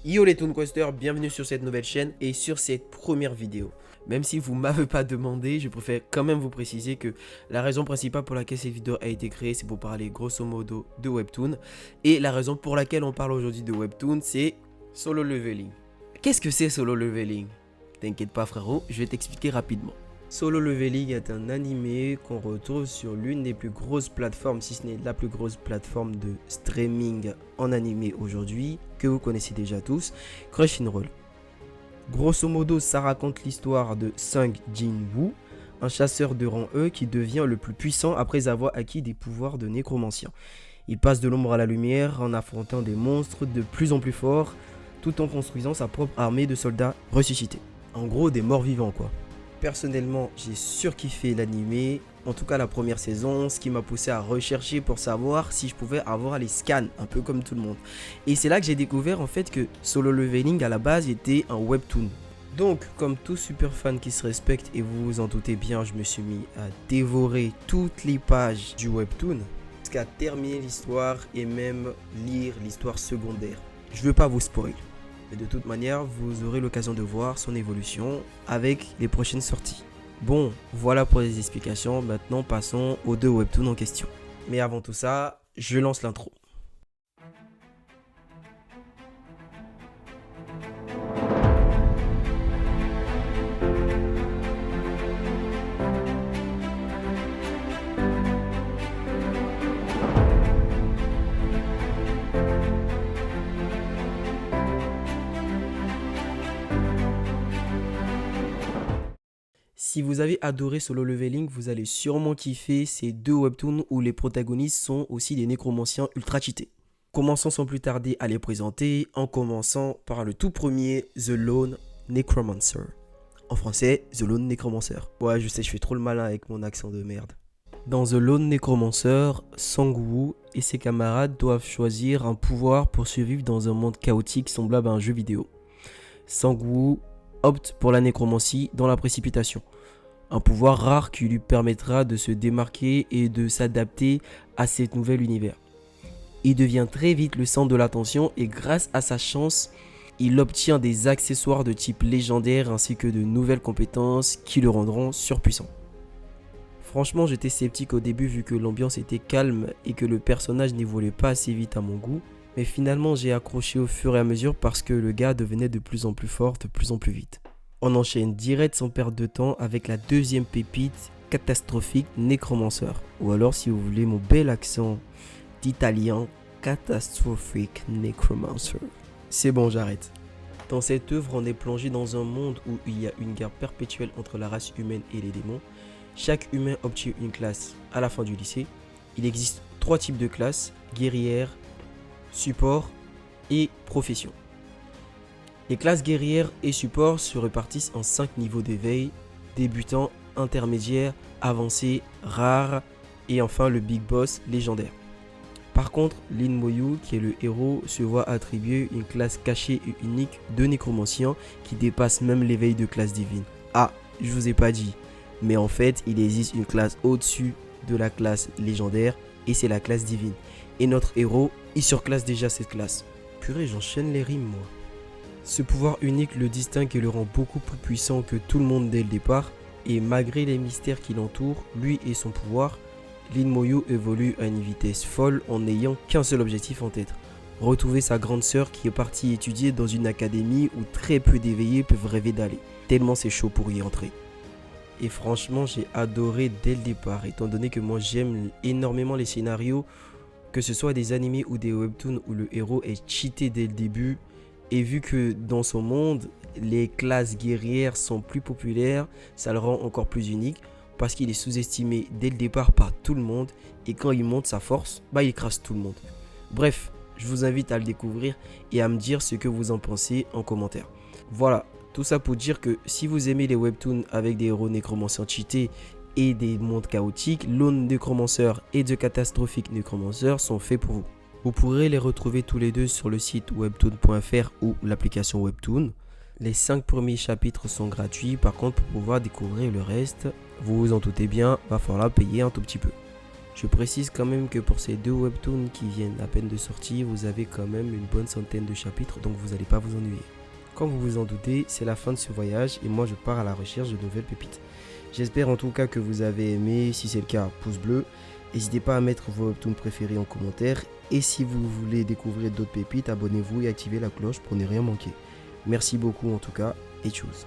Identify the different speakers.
Speaker 1: Yo les Toonquesters, bienvenue sur cette nouvelle chaîne et sur cette première vidéo. Même si vous m'avez pas demandé, je préfère quand même vous préciser que la raison principale pour laquelle cette vidéo a été créée, c'est pour parler grosso modo de Webtoon. Et la raison pour laquelle on parle aujourd'hui de Webtoon, c'est Solo Leveling. Qu'est-ce que c'est Solo Leveling? T'inquiète pas frérot, je vais t'expliquer rapidement. Solo Leveling est un animé qu'on retrouve sur l'une des plus grosses plateformes, si ce n'est la plus grosse plateforme de streaming en animé aujourd'hui, que vous connaissez déjà tous, Crunchyroll. Grosso modo, ça raconte l'histoire de Sung Jin-woo, un chasseur de rang E qui devient le plus puissant après avoir acquis des pouvoirs de nécromancien. Il passe de l'ombre à la lumière en affrontant des monstres de plus en plus forts, tout en construisant sa propre armée de soldats ressuscités. En gros, des morts vivants quoi. Personnellement, j'ai surkiffé l'animé, en tout cas la première saison, ce qui m'a poussé à rechercher pour savoir si je pouvais avoir les scans, un peu comme tout le monde. Et c'est là que j'ai découvert en fait que Solo Leveling à la base était un webtoon. Donc, comme tout super fan qui se respecte, et vous vous en doutez bien, je me suis mis à dévorer toutes les pages du webtoon, jusqu'à terminer l'histoire et même lire l'histoire secondaire. Je veux pas vous spoiler. Et de toute manière, vous aurez l'occasion de voir son évolution avec les prochaines sorties. Bon, voilà pour les explications. Maintenant, passons aux deux webtoons en question. Mais avant tout ça, je lance l'intro. Si vous avez adoré Solo Leveling, vous allez sûrement kiffer ces deux webtoons où les protagonistes sont aussi des nécromanciens ultra cheatés. Commençons sans plus tarder à les présenter, en commençant par le tout premier, The Lone Necromancer. En français, The Lone Necromancer. Ouais, je sais, je fais trop le malin avec mon accent de merde. Dans The Lone Necromancer, Sang-woo et ses camarades doivent choisir un pouvoir pour survivre dans un monde chaotique semblable à un jeu vidéo. Sang-woo opte pour la nécromancie dans la précipitation. Un pouvoir rare qui lui permettra de se démarquer et de s'adapter à cet nouvel univers. Il devient très vite le centre de l'attention et grâce à sa chance, il obtient des accessoires de type légendaire ainsi que de nouvelles compétences qui le rendront surpuissant. Franchement, j'étais sceptique au début vu que l'ambiance était calme et que le personnage n'évoluait pas assez vite à mon goût. Mais finalement, j'ai accroché au fur et à mesure parce que le gars devenait de plus en plus fort, de plus en plus vite. On enchaîne direct sans perdre de temps avec la deuxième pépite, Catastrophic Necromancer. Ou alors, si vous voulez mon bel accent d'italien, Catastrophic Necromancer. C'est bon, j'arrête. Dans cette œuvre, on est plongé dans un monde où il y a une guerre perpétuelle entre la race humaine et les démons. Chaque humain obtient une classe à la fin du lycée. Il existe 3 types de classes, guerrière, support et profession. Les classes guerrières et support se répartissent en 5 niveaux d'éveil, débutant, intermédiaire, avancé, rare et enfin le big boss légendaire. Par contre, Lin Moyu, qui est le héros, se voit attribuer une classe cachée et unique de nécromancien qui dépasse même l'éveil de classe divine. Ah, je vous ai pas dit, mais en fait il existe une classe au-dessus de la classe légendaire et c'est la classe divine. Et notre héros, il surclasse déjà cette classe. Purée, j'enchaîne les rimes moi. Ce pouvoir unique le distingue et le rend beaucoup plus puissant que tout le monde dès le départ. Et malgré les mystères qui l'entourent, lui et son pouvoir, Lin Moyu évolue à une vitesse folle en n'ayant qu'un seul objectif en tête. Retrouver sa grande sœur qui est partie étudier dans une académie où très peu d'éveillés peuvent rêver d'aller. Tellement c'est chaud pour y entrer. Et franchement, j'ai adoré dès le départ, étant donné que moi j'aime énormément les scénarios, que ce soit des animés ou des webtoons où le héros est cheaté dès le début. Et vu que dans son monde, les classes guerrières sont plus populaires, ça le rend encore plus unique parce qu'il est sous-estimé dès le départ par tout le monde. Et quand il monte sa force, il écrase tout le monde. Bref, je vous invite à le découvrir et à me dire ce que vous en pensez en commentaire. Voilà, tout ça pour dire que si vous aimez les webtoons avec des héros nécromanciens cheatés et des mondes chaotiques, Lone Necromancer et The Catastrophic Necromancer sont faits pour vous. Vous pourrez les retrouver tous les deux sur le site webtoon.fr ou l'application Webtoon. Les 5 premiers chapitres sont gratuits, par contre pour pouvoir découvrir le reste, vous vous en doutez bien, va falloir payer un tout petit peu. Je précise quand même que pour ces 2 webtoons qui viennent à peine de sortir, vous avez quand même une bonne centaine de chapitres, donc vous n'allez pas vous ennuyer. Comme vous vous en doutez, c'est la fin de ce voyage et moi je pars à la recherche de nouvelles pépites. J'espère en tout cas que vous avez aimé, si c'est le cas, pouce bleu. N'hésitez pas à mettre vos webtoons préférés en commentaire et si vous voulez découvrir d'autres pépites, abonnez-vous et activez la cloche pour ne rien manquer. Merci beaucoup en tout cas et tchuss.